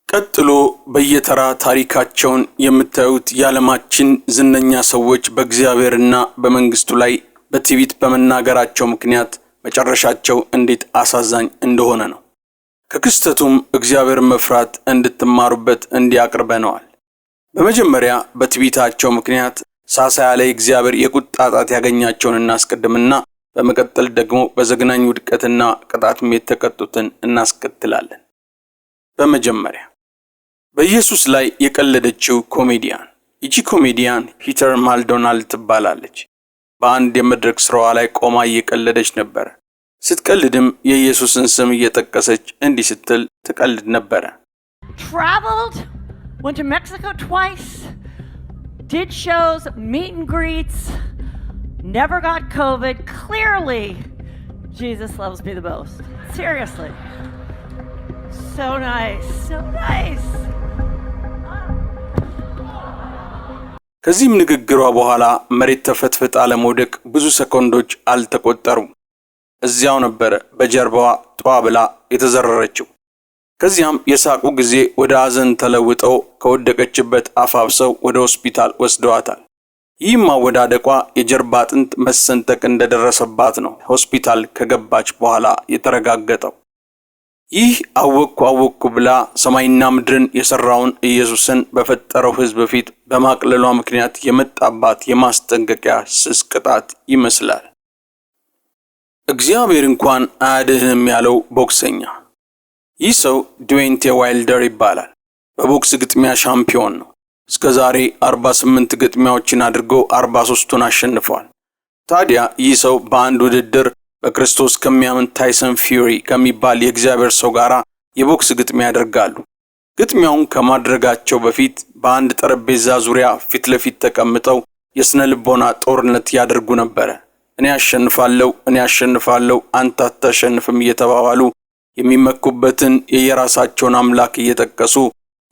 ቀጥሎ በየተራ ታሪካቸውን የምታዩት የዓለማችን ዝነኛ ሰዎች በእግዚአብሔርና በመንግስቱ ላይ በትዕቢት በመናገራቸው ምክንያት መጨረሻቸው እንዴት አሳዛኝ እንደሆነ ነው። ከክስተቱም እግዚአብሔር መፍራት እንድትማሩበት እንዲያቀርበነዋል። በመጀመሪያ በትዕቢታቸው ምክንያት ሳሳ ያለ እግዚአብሔር የቁጣ ጣት ያገኛቸውን እናስቀድምና በመቀጠል ደግሞ በዘግናኝ ውድቀትና ቅጣትም የተቀጡትን እናስከትላለን። በመጀመሪያ በኢየሱስ ላይ የቀለደችው ኮሜዲያን። ይቺ ኮሜዲያን ሂተር ማልዶናልድ ትባላለች። በአንድ የመድረክ ስራዋ ላይ ቆማ እየቀለደች ነበር። ስትቀልድም የኢየሱስን ስም እየጠቀሰች እንዲህ ስትል ትቀልድ ነበር። Traveled, went to Mexico twice, did shows, meet and greets, never got COVID. Clearly, Jesus loves me the most. Seriously. So nice, so nice. ከዚህም ንግግሯ በኋላ መሬት ተፈትፍጣ ለመውደቅ ብዙ ሰኮንዶች አልተቆጠሩም። እዚያው ነበር በጀርባዋ ጧ ብላ የተዘረረችው። ከዚያም የሳቁ ጊዜ ወደ ሐዘን ተለውጠው ከወደቀችበት አፋብሰው ወደ ሆስፒታል ወስደዋታል። ይህም አወዳደቋ የጀርባ አጥንት መሰንጠቅ እንደደረሰባት ነው ሆስፒታል ከገባች በኋላ የተረጋገጠው። ይህ አወቅኩ ብላ ሰማይና ምድርን የሰራውን ኢየሱስን በፈጠረው ሕዝብ ፊት በማቅለሏ ምክንያት የመጣባት የማስጠንቀቂያ ስስ ቅጣት ይመስላል። እግዚአብሔር እንኳን አያድህንም ያለው ቦክሰኛ። ይህ ሰው ድዌይንቴ ዋይልደር ይባላል። በቦክስ ግጥሚያ ሻምፒዮን ነው። እስከዛሬ 48 ግጥሚያዎችን አድርጎ 43ቱን አሸንፏል። ታዲያ ይህ ሰው በአንድ ውድድር በክርስቶስ ከሚያምን ታይሰን ፊውሪ ከሚባል የእግዚአብሔር ሰው ጋር የቦክስ ግጥሚያ ያደርጋሉ። ግጥሚያውን ከማድረጋቸው በፊት በአንድ ጠረጴዛ ዙሪያ ፊት ለፊት ተቀምጠው የስነ ልቦና ጦርነት ያደርጉ ነበር። እኔ አሸንፋለሁ፣ አንተ አታሸንፍም እየተባባሉ የሚመኩበትን የየራሳቸውን አምላክ እየጠቀሱ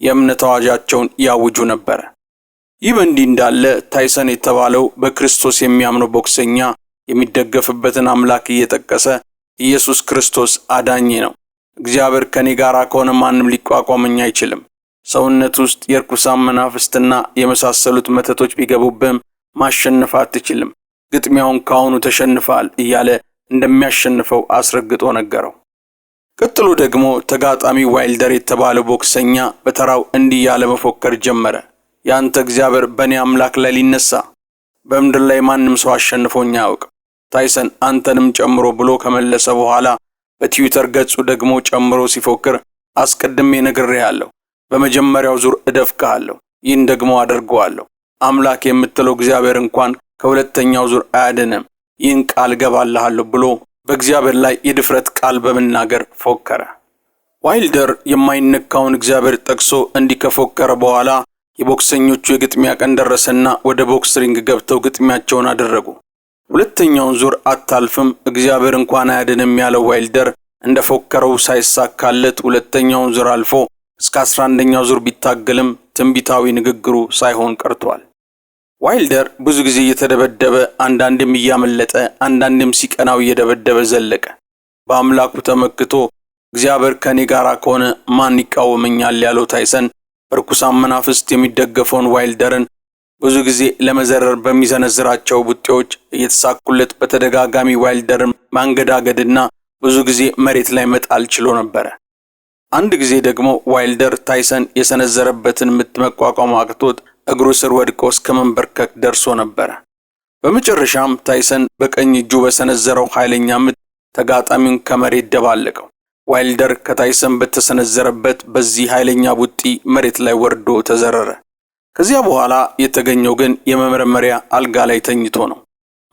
የእምነት አዋጃቸውን ያውጁ ነበር። ይህ በእንዲህ እንዳለ ታይሰን የተባለው በክርስቶስ የሚያምነው ቦክሰኛ የሚደገፍበትን አምላክ እየጠቀሰ ኢየሱስ ክርስቶስ አዳኝ ነው፣ እግዚአብሔር ከኔ ጋር ከሆነ ማንም ሊቋቋመኝ አይችልም፣ ሰውነት ውስጥ የርኩሳን መናፍስትና የመሳሰሉት መተቶች ቢገቡብም ማሸነፍ አትችልም፣ ግጥሚያውን ካሁኑ ተሸንፋል እያለ እንደሚያሸንፈው አስረግጦ ነገረው። ቀጥሎ ደግሞ ተጋጣሚ ዋይልደር የተባለው ቦክሰኛ በተራው እንዲህ ያለ መፎከር ጀመረ። ያንተ እግዚአብሔር በእኔ አምላክ ላይ ሊነሳ፣ በምድር ላይ ማንም ሰው አሸንፎኝ አያውቅም፣ ታይሰን አንተንም ጨምሮ ብሎ ከመለሰ በኋላ በትዊተር ገጹ ደግሞ ጨምሮ ሲፎክር አስቀድሜ ነግሬሃለሁ፣ በመጀመሪያው ዙር እደፍቅሃለሁ፣ ይህን ደግሞ አደርገዋለሁ፣ አምላክ የምትለው እግዚአብሔር እንኳን ከሁለተኛው ዙር አያድንም፣ ይህን ቃል ገባልሃለሁ ብሎ በእግዚአብሔር ላይ የድፍረት ቃል በመናገር ፎከረ። ዋይልደር የማይነካውን እግዚአብሔር ጠቅሶ እንዲከፎከረ በኋላ የቦክሰኞቹ የግጥሚያ ቀን ደረሰና ወደ ቦክስ ሪንግ ገብተው ግጥሚያቸውን አደረጉ። ሁለተኛውን ዙር አታልፍም፣ እግዚአብሔር እንኳን አያድንም ያለው ዋይልደር እንደፎከረው ሳይሳካለት ሁለተኛውን ዙር አልፎ እስከ 11ኛው ዙር ቢታገልም ትንቢታዊ ንግግሩ ሳይሆን ቀርቷል። ዋይልደር ብዙ ጊዜ እየተደበደበ አንዳንድም እያመለጠ አንዳንድም ሲቀናው እየደበደበ ዘለቀ። በአምላኩ ተመክቶ እግዚአብሔር ከኔ ጋር ከሆነ ማን ይቃወመኛል ያለው ታይሰን በርኩሳን መናፍስት የሚደገፈውን ዋይልደርን ብዙ ጊዜ ለመዘረር በሚዘነዝራቸው ቡጤዎች እየተሳኩለት በተደጋጋሚ ዋይልደርን ማንገዳገድና ብዙ ጊዜ መሬት ላይ መጣል ችሎ ነበር። አንድ ጊዜ ደግሞ ዋይልደር ታይሰን የሰነዘረበትን ምት መቋቋም አቅቶት እግሩ ስር ወድቆ እስከ መንበርከክ ደርሶ ነበር። በመጨረሻም ታይሰን በቀኝ እጁ በሰነዘረው ኃይለኛ ምት ተጋጣሚውን ከመሬት ደባለቀው። ዋይልደር ከታይሰን በተሰነዘረበት በዚህ ኃይለኛ ቡጢ መሬት ላይ ወርዶ ተዘረረ። ከዚያ በኋላ የተገኘው ግን የመመርመሪያ አልጋ ላይ ተኝቶ ነው።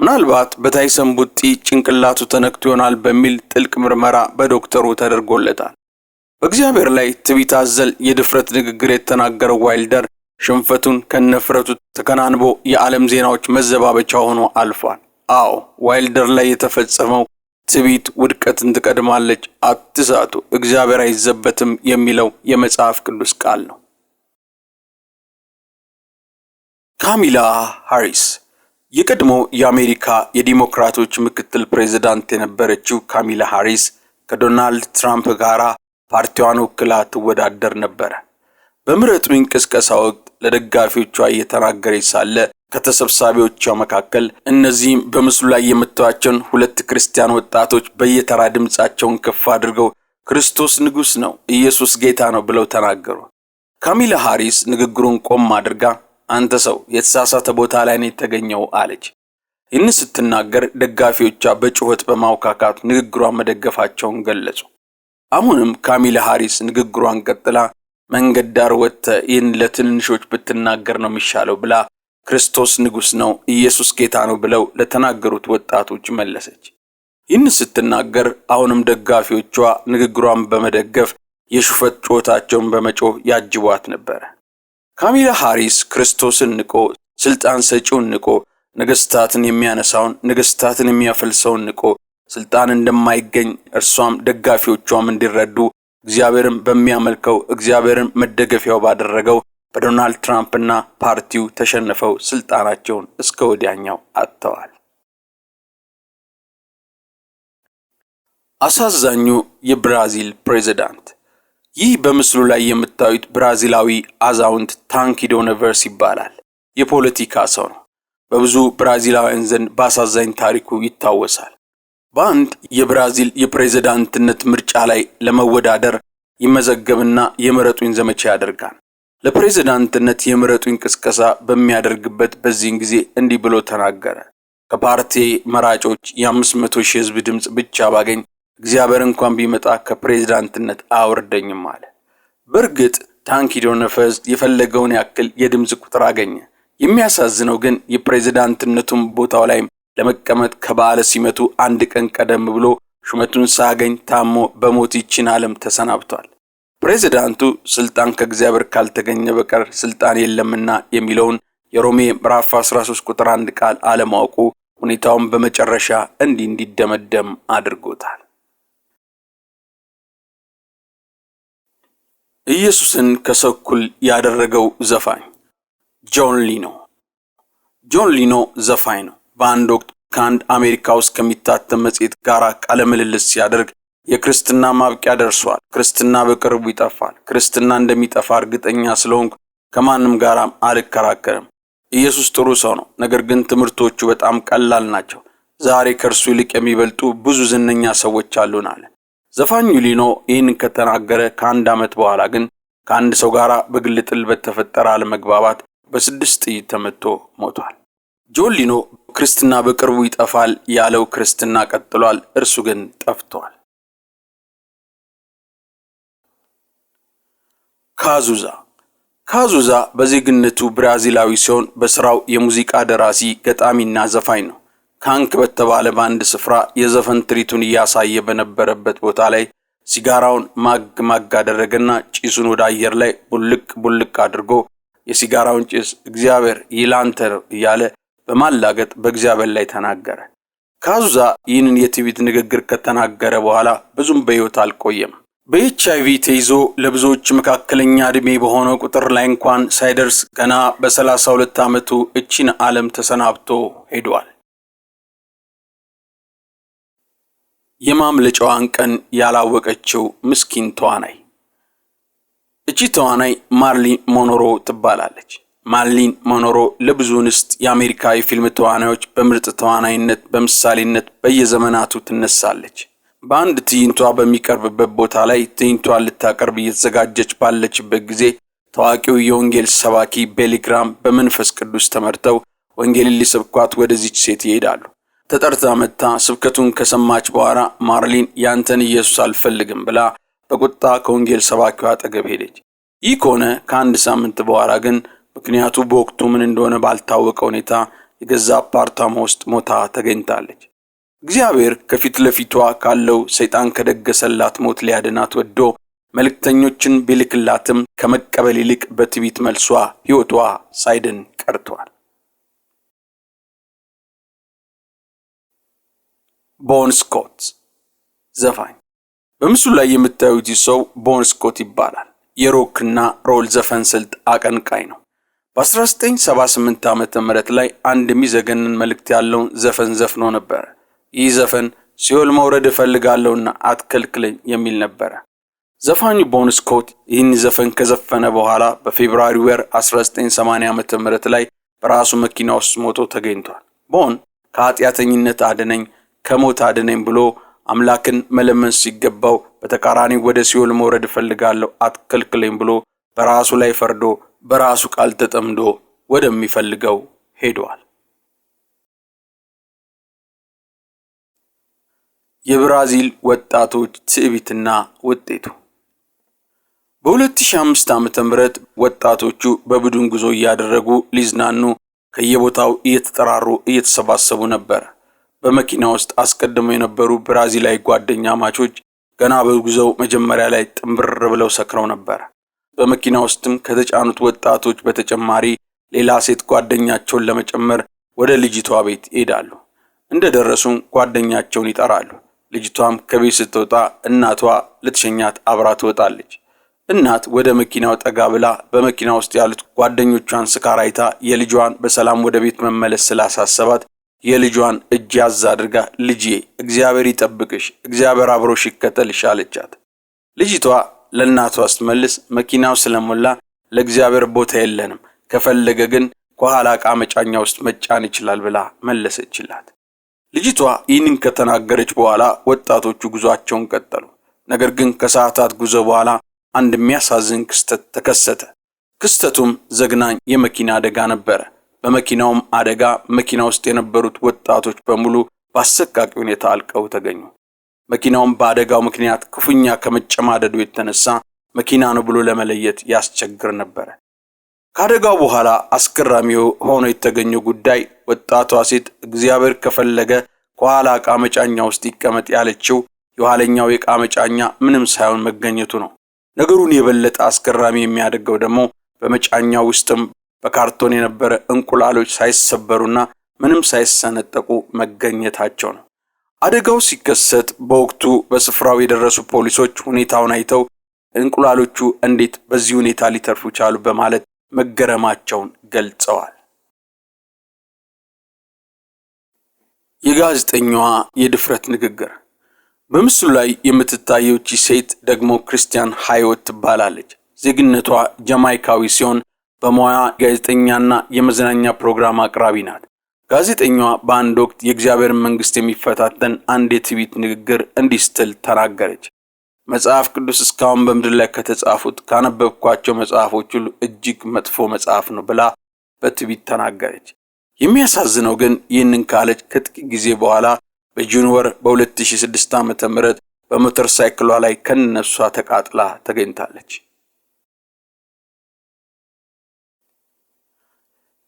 ምናልባት በታይሰን ቡጢ ጭንቅላቱ ተነክቶ ይሆናል በሚል ጥልቅ ምርመራ በዶክተሩ ተደርጎለታል። በእግዚአብሔር ላይ ትዕቢት አዘል የድፍረት ንግግር የተናገረው ዋይልደር ሽንፈቱን ከነፍረቱ ተከናንቦ የዓለም ዜናዎች መዘባበቻ ሆኖ አልፏል። አዎ ዋይልደር ላይ የተፈጸመው ትዕቢት ውድቀትን ትቀድማለች፣ አትሳቱ፣ እግዚአብሔር አይዘበትም የሚለው የመጽሐፍ ቅዱስ ቃል ነው። ካሚላ ሃሪስ የቀድሞ የአሜሪካ የዲሞክራቶች ምክትል ፕሬዝዳንት የነበረችው ካሚላ ሃሪስ ከዶናልድ ትራምፕ ጋር ፓርቲዋን ወክላ ትወዳደር ነበር። በምረጡኝ ቅስቀሳ ወቅት ለደጋፊዎቿ እየተናገረች ሳለ ከተሰብሳቢዎቿ መካከል እነዚህም በምስሉ ላይ የምታዩአቸውን ሁለት ክርስቲያን ወጣቶች በየተራ ድምጻቸውን ከፍ አድርገው ክርስቶስ ንጉሥ ነው፣ ኢየሱስ ጌታ ነው ብለው ተናገሩ። ካሚላ ሃሪስ ንግግሩን ቆም አድርጋ አንተ ሰው የተሳሳተ ቦታ ላይ ነው የተገኘው አለች። ይህን ስትናገር ደጋፊዎቿ በጩኸት በማውካካት ንግግሯን መደገፋቸውን ገለጹ። አሁንም ካሚላ ሃሪስ ንግግሯን ቀጥላ መንገድ ዳር ወጥተህ ይህን ለትንንሾች ብትናገር ነው የሚሻለው ብላ ክርስቶስ ንጉሥ ነው፣ ኢየሱስ ጌታ ነው ብለው ለተናገሩት ወጣቶች መለሰች። ይህን ስትናገር አሁንም ደጋፊዎቿ ንግግሯን በመደገፍ የሹፈት ጩኸታቸውን በመጮህ ያጅቧት ነበር። ካሚላ ሃሪስ ክርስቶስን ንቆ ስልጣን ሰጪውን ንቆ ነገስታትን የሚያነሳውን ነገስታትን የሚያፈልሰውን ንቆ ስልጣን እንደማይገኝ እርሷም ደጋፊዎቿም እንዲረዱ እግዚአብሔርን በሚያመልከው እግዚአብሔርን መደገፊያው ባደረገው በዶናልድ ትራምፕና ፓርቲው ተሸንፈው ስልጣናቸውን እስከ ወዲያኛው አጥተዋል። አሳዛኙ የብራዚል ፕሬዝዳንት። ይህ በምስሉ ላይ የምታዩት ብራዚላዊ አዛውንት ታንኪዶ ነቨርስ ይባላል። የፖለቲካ ሰው ነው። በብዙ ብራዚላውያን ዘንድ በአሳዛኝ ታሪኩ ይታወሳል። በአንድ የብራዚል የፕሬዝዳንትነት ምርጫ ላይ ለመወዳደር ይመዘገብና የምረጡኝ ዘመቻ ያደርጋል። ለፕሬዝዳንትነት የምረጡኝ ቅስቀሳ በሚያደርግበት በዚህን ጊዜ እንዲህ ብሎ ተናገረ። ከፓርቲ መራጮች የ500,000 ሕዝብ ድምጽ ብቻ ባገኝ እግዚአብሔር እንኳን ቢመጣ ከፕሬዝዳንትነት አወርደኝም አለ። በእርግጥ ታንኪዶ ነቨርስ የፈለገውን ያክል የድምጽ ቁጥር አገኘ። የሚያሳዝነው ግን የፕሬዝዳንትነቱን ቦታው ላይ ለመቀመጥ ከበዓለ ሲመቱ አንድ ቀን ቀደም ብሎ ሹመቱን ሳያገኝ ታሞ በሞት ይችን ዓለም ተሰናብቷል። ፕሬዝዳንቱ ስልጣን ከእግዚአብሔር ካልተገኘ በቀር ስልጣን የለምና የሚለውን የሮሜ ምዕራፍ 13 ቁጥር 1 ቃል አለማወቁ ሁኔታውን በመጨረሻ እንዲደመደም አድርጎታል። ኢየሱስን ከሰው እኩል ያደረገው ዘፋኝ ጆን ሊኖ። ጆን ሊኖ ዘፋኝ ነው። በአንድ ወቅት ከአንድ አሜሪካ ውስጥ ከሚታተም መጽሔት ጋር ቃለ ምልልስ ሲያደርግ የክርስትና ማብቂያ ደርሷል፣ ክርስትና በቅርቡ ይጠፋል፣ ክርስትና እንደሚጠፋ እርግጠኛ ስለሆንኩ ከማንም ጋር አልከራከርም፣ ኢየሱስ ጥሩ ሰው ነው፣ ነገር ግን ትምህርቶቹ በጣም ቀላል ናቸው፣ ዛሬ ከእርሱ ይልቅ የሚበልጡ ብዙ ዝነኛ ሰዎች አሉን አለ። ዘፋኙ ሊኖ ይህን ከተናገረ ከአንድ ዓመት በኋላ ግን ከአንድ ሰው ጋር በግል ጥል በተፈጠረ አለመግባባት በ6 ጥይት ተመቶ ሞቷል። ጆን ሊኖ ክርስትና በቅርቡ ይጠፋል ያለው ክርስትና ቀጥሏል፣ እርሱ ግን ጠፍቷል። ካዙዛ በዜግነቱ ብራዚላዊ ሲሆን በስራው የሙዚቃ ደራሲ ገጣሚና ዘፋኝ ነው። ካንክ በተባለ በአንድ ስፍራ የዘፈን ትርኢቱን እያሳየ በነበረበት ቦታ ላይ ሲጋራውን ማግ አደረገና ጭሱን ወደ አየር ላይ ቡልቅ አድርጎ የሲጋራውን ጭስ እግዚአብሔር ይላንተ ነው እያለ በማላገጥ በእግዚአብሔር ላይ ተናገረ። ካዙዛ ይህንን የትዕቢት ንግግር ከተናገረ በኋላ ብዙም በሕይወት አልቆየም። በኤችአይቪ ተይዞ ለብዙዎች መካከለኛ ዕድሜ በሆነው ቁጥር ላይ እንኳን ሳይደርስ ገና በ32 ዓመቱ እቺን ዓለም ተሰናብቶ ሄዷል። የማምለጫዋን ቀን ያላወቀችው ምስኪን ተዋናይ። እቺ ተዋናይ ማርሊን ሞኖሮ ትባላለች። ማርሊን ሞኖሮ ለብዙ እንስት የአሜሪካ የፊልም ተዋናዮች በምርጥ ተዋናይነት በምሳሌነት በየዘመናቱ ትነሳለች። በአንድ ትዕይንቷ በሚቀርብበት ቦታ ላይ ትዕይንቷን ልታቀርብ እየተዘጋጀች ባለችበት ጊዜ ታዋቂው የወንጌል ሰባኪ ቤሊ ግራም በመንፈስ ቅዱስ ተመርተው ወንጌልን ሊሰብኳት ወደዚች ሴት ይሄዳሉ። ተጠርታ መጣ ስብከቱን ከሰማች በኋላ ማርሊን ያንተን ኢየሱስ አልፈልግም ብላ በቁጣ ከወንጌል ሰባኪው አጠገብ ሄደች። ይህ ከሆነ ከአንድ ሳምንት በኋላ ግን ምክንያቱ በወቅቱ ምን እንደሆነ ባልታወቀ ሁኔታ የገዛ አፓርታማ ውስጥ ሞታ ተገኝታለች። እግዚአብሔር ከፊት ለፊቷ ካለው ሰይጣን ከደገሰላት ሞት ሊያድናት ወዶ መልእክተኞችን ቢልክላትም ከመቀበል ይልቅ በትዕቢት መልሷ ሕይወቷ ሳይድን ቀርቷል። ቦን ስኮት ዘፋኝ። በምስሉ ላይ የምታዩት ሰው ቦን ስኮት ይባላል። የሮክና ሮል ዘፈን ስልት አቀንቃኝ ነው። በ1978 ዓመተ ምህረት ላይ አንድ የሚዘገንን መልእክት ያለውን ዘፈን ዘፍኖ ነበር። ይህ ዘፈን ሲኦል መውረድ እፈልጋለሁና አትከልክለኝ የሚል ነበር። ዘፋኙ ቦን ስኮት ይህን ዘፈን ከዘፈነ በኋላ በፌብሩዋሪ ወር 1980 ዓመተ ምህረት ላይ በራሱ መኪና ውስጥ ሞቶ ተገኝቷል። ቦን ከኃጢአተኝነት አድነኝ፣ ከሞት አድነኝ ብሎ አምላክን መለመን ሲገባው በተቃራኒ ወደ ሲኦል መውረድ እፈልጋለሁ አትከልክለኝ ብሎ በራሱ ላይ ፈርዶ በራሱ ቃል ተጠምዶ ወደሚፈልገው ሄዷል። የብራዚል ወጣቶች ትዕቢትና ውጤቱ። በ2005 ዓመተ ምህረት ወጣቶቹ በቡድን ጉዞ እያደረጉ ሊዝናኑ ከየቦታው እየተጠራሩ እየተሰባሰቡ ነበር። በመኪና ውስጥ አስቀድመው የነበሩ ብራዚላዊ ጓደኛ ማቾች ገና በጉዞው መጀመሪያ ላይ ጥምብር ብለው ሰክረው ነበር። በመኪና ውስጥም ከተጫኑት ወጣቶች በተጨማሪ ሌላ ሴት ጓደኛቸውን ለመጨመር ወደ ልጅቷ ቤት ይሄዳሉ። እንደደረሱም ጓደኛቸውን ይጠራሉ። ልጅቷም ከቤት ስትወጣ እናቷ ልትሸኛት አብራ ትወጣለች። እናት ወደ መኪናው ጠጋ ብላ በመኪና ውስጥ ያሉት ጓደኞቿን ስካር አይታ የልጇን በሰላም ወደ ቤት መመለስ ስላሳሰባት የልጇን እጅ ያዝ አድርጋ ልጄ እግዚአብሔር ይጠብቅሽ፣ እግዚአብሔር አብሮሽ ይከተልሽ አለቻት። ልጅቷ ለእናቷ ስትመልስ መኪናው ስለሞላ ለእግዚአብሔር ቦታ የለንም፣ ከፈለገ ግን ከኋላ ዕቃ መጫኛ ውስጥ መጫን ይችላል ብላ መለሰችላት። ልጅቷ ይህንን ከተናገረች በኋላ ወጣቶቹ ጉዟቸውን ቀጠሉ። ነገር ግን ከሰዓታት ጉዞ በኋላ አንድ የሚያሳዝን ክስተት ተከሰተ። ክስተቱም ዘግናኝ የመኪና አደጋ ነበረ። በመኪናውም አደጋ መኪና ውስጥ የነበሩት ወጣቶች በሙሉ በአሰቃቂ ሁኔታ አልቀው ተገኙ። መኪናውም በአደጋው ምክንያት ክፉኛ ከመጨማደዱ የተነሳ መኪና ነው ብሎ ለመለየት ያስቸግር ነበር። ከአደጋው በኋላ አስገራሚ ሆኖ የተገኘው ጉዳይ ወጣቷ ሴት እግዚአብሔር ከፈለገ ከኋላ ዕቃ መጫኛ ውስጥ ይቀመጥ ያለችው የኋለኛው የዕቃ መጫኛ ምንም ሳይሆን መገኘቱ ነው። ነገሩን የበለጠ አስገራሚ የሚያደርገው ደግሞ በመጫኛው ውስጥም በካርቶን የነበረ እንቁላሎች ሳይሰበሩና ምንም ሳይሰነጠቁ መገኘታቸው ነው። አደጋው ሲከሰት በወቅቱ በስፍራው የደረሱ ፖሊሶች ሁኔታውን አይተው እንቁላሎቹ እንዴት በዚህ ሁኔታ ሊተርፉ ቻሉ በማለት መገረማቸውን ገልጸዋል። የጋዜጠኛዋ የድፍረት ንግግር። በምስሉ ላይ የምትታየው ሴት ደግሞ ክርስቲያን ሃይወት ትባላለች። ዜግነቷ ጃማይካዊ ሲሆን በሙያ ጋዜጠኛና የመዝናኛ ፕሮግራም አቅራቢ ናት። ጋዜጠኛዋ በአንድ ወቅት የእግዚአብሔርን መንግስት የሚፈታተን አንድ የትዕቢት ንግግር እንዲህ ስትል ተናገረች። መጽሐፍ ቅዱስ እስካሁን በምድር ላይ ከተጻፉት ካነበብኳቸው መጽሐፎች ሁሉ እጅግ መጥፎ መጽሐፍ ነው ብላ በትዕቢት ተናገረች። የሚያሳዝነው ግን ይህንን ካለች ከጥቂት ጊዜ በኋላ በጁን ወር በ2006 ዓመተ ምህረት በሞተር ሳይክሏ ላይ ከነሷ ተቃጥላ ተገኝታለች።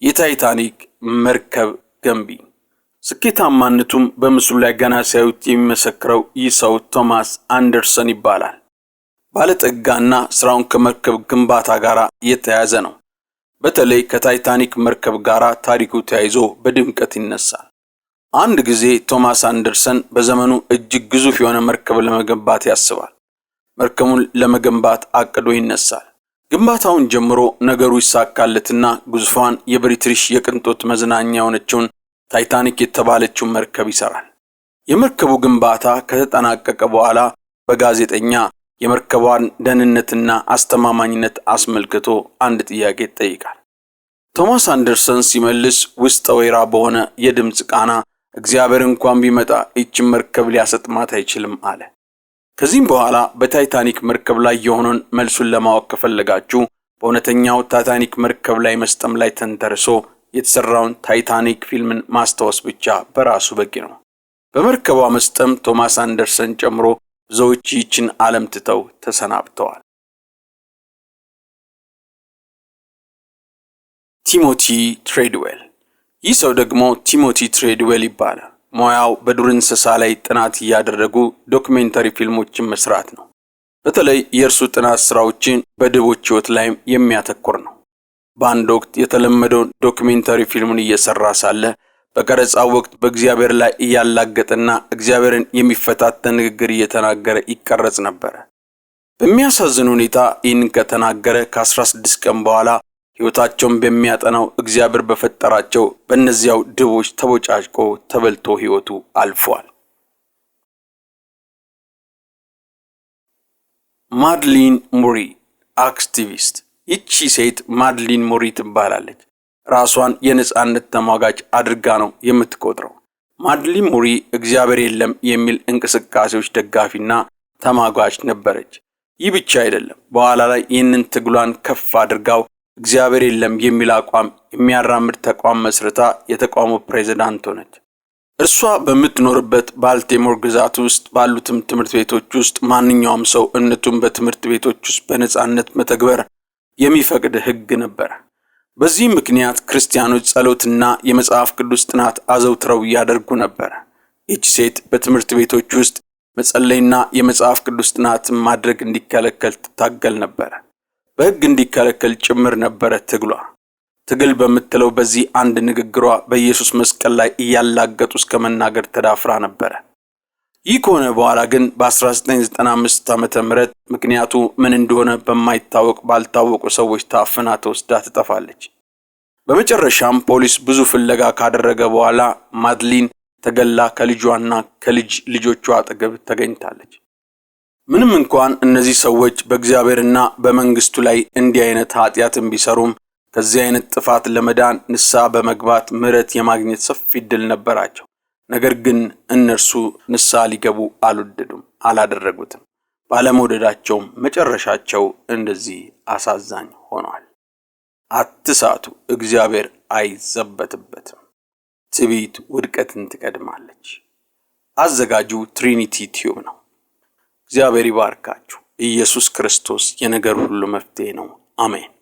የታይታኒክ መርከብ ገንቢ። ስኬታማነቱም በምስሉ ላይ ገና ሲያዩት የሚመሰክረው ይህ ሰው ቶማስ አንደርሰን ይባላል። ባለጠጋና ስራውን ከመርከብ ግንባታ ጋር የተያያዘ ነው። በተለይ ከታይታኒክ መርከብ ጋር ታሪኩ ተያይዞ በድምቀት ይነሳል። አንድ ጊዜ ቶማስ አንደርሰን በዘመኑ እጅግ ግዙፍ የሆነ መርከብ ለመገንባት ያስባል። መርከቡን ለመገንባት አቅዶ ይነሳል። ግንባታውን ጀምሮ ነገሩ ይሳካለትና ግዙፏን የብሪቲሽ የቅንጦት መዝናኛ የሆነችውን ታይታኒክ የተባለችውን መርከብ ይሰራል። የመርከቡ ግንባታ ከተጠናቀቀ በኋላ በጋዜጠኛ የመርከቧን ደህንነትና አስተማማኝነት አስመልክቶ አንድ ጥያቄ ይጠይቃል። ቶማስ አንደርሰን ሲመልስ ውስጠ ወይራ በሆነ የድምጽ ቃና እግዚአብሔር እንኳን ቢመጣ ይህችን መርከብ ሊያሰጥማት አይችልም አለ። ከዚህም በኋላ በታይታኒክ መርከብ ላይ የሆነውን መልሱን ለማወቅ ከፈለጋችሁ በእውነተኛው ታይታኒክ መርከብ ላይ መስጠም ላይ ተንተርሶ የተሰራውን ታይታኒክ ፊልምን ማስታወስ ብቻ በራሱ በቂ ነው። በመርከቧ መስጠም ቶማስ አንደርሰን ጨምሮ ብዙዎች ይህችን ዓለም ትተው ተሰናብተዋል። ቲሞቲ ትሬድዌል። ይህ ሰው ደግሞ ቲሞቲ ትሬድዌል ይባላል። ሙያው በዱር እንስሳ ላይ ጥናት እያደረጉ ዶክሜንታሪ ፊልሞችን መስራት ነው። በተለይ የእርሱ ጥናት ስራዎችን በድቦች ህይወት ላይ የሚያተኩር ነው። በአንድ ወቅት የተለመደውን ዶክሜንታሪ ፊልሙን እየሰራ ሳለ በቀረጻው ወቅት በእግዚአብሔር ላይ እያላገጠና እግዚአብሔርን የሚፈታተን ንግግር እየተናገረ ይቀረጽ ነበር። በሚያሳዝን ሁኔታ ይህንን ከተናገረ ከ16 ቀን በኋላ ህይወታቸውን በሚያጠናው እግዚአብሔር በፈጠራቸው በእነዚያው ድቦች ተቦጫጭቆ ተበልቶ ህይወቱ አልፏል። ማድሊን ሙሪ አክቲቪስት። ይቺ ሴት ማድሊን ሙሪ ትባላለች። ራሷን የነጻነት ተሟጋች አድርጋ ነው የምትቆጥረው። ማድሊን ሙሪ እግዚአብሔር የለም የሚል እንቅስቃሴዎች ደጋፊና ተሟጋች ነበረች። ይህ ብቻ አይደለም፣ በኋላ ላይ ይህንን ትግሏን ከፍ አድርጋው እግዚአብሔር የለም የሚል አቋም የሚያራምድ ተቋም መስርታ የተቋሙ ፕሬዝዳንት ሆነች። እርሷ በምትኖርበት ባልቲሞር ግዛት ውስጥ ባሉትም ትምህርት ቤቶች ውስጥ ማንኛውም ሰው እምነቱን በትምህርት ቤቶች ውስጥ በነጻነት መተግበር የሚፈቅድ ሕግ ነበር። በዚህ ምክንያት ክርስቲያኖች ጸሎትና የመጽሐፍ ቅዱስ ጥናት አዘውትረው ያደርጉ ነበር። ይህች ሴት በትምህርት ቤቶች ውስጥ መጸለይና የመጽሐፍ ቅዱስ ጥናት ማድረግ እንዲከለከል ትታገል ነበር። በሕግ እንዲከለከል ጭምር ነበረ ትግሏ። ትግል በምትለው በዚህ አንድ ንግግሯ በኢየሱስ መስቀል ላይ እያላገጡ እስከ መናገር ተዳፍራ ነበር። ይህ ከሆነ በኋላ ግን በ1995 ዓመተ ምህረት ምክንያቱ ምን እንደሆነ በማይታወቅ ባልታወቁ ሰዎች ታፍና ተወስዳ ትጠፋለች። በመጨረሻም ፖሊስ ብዙ ፍለጋ ካደረገ በኋላ ማድሊን ተገላ ከልጇና ከልጅ ልጆቿ አጠገብ ተገኝታለች። ምንም እንኳን እነዚህ ሰዎች በእግዚአብሔርና በመንግስቱ ላይ እንዲህ አይነት ኃጢአትን ቢሰሩም ከዚህ አይነት ጥፋት ለመዳን ንስሐ በመግባት ምህረት የማግኘት ሰፊ ዕድል ነበራቸው። ነገር ግን እነርሱ ንስሐ ሊገቡ አላደረጉትም። ባለመውደዳቸውም መጨረሻቸው እንደዚህ አሳዛኝ ሆኗል። አትሳቱ፣ እግዚአብሔር አይዘበትበትም። ትዕቢት ውድቀትን ትቀድማለች። አዘጋጁ ትሪኒቲ ቲዩብ ነው። እግዚአብሔር ይባርካችሁ። ኢየሱስ ክርስቶስ የነገር ሁሉ መፍትሄ ነው። አሜን።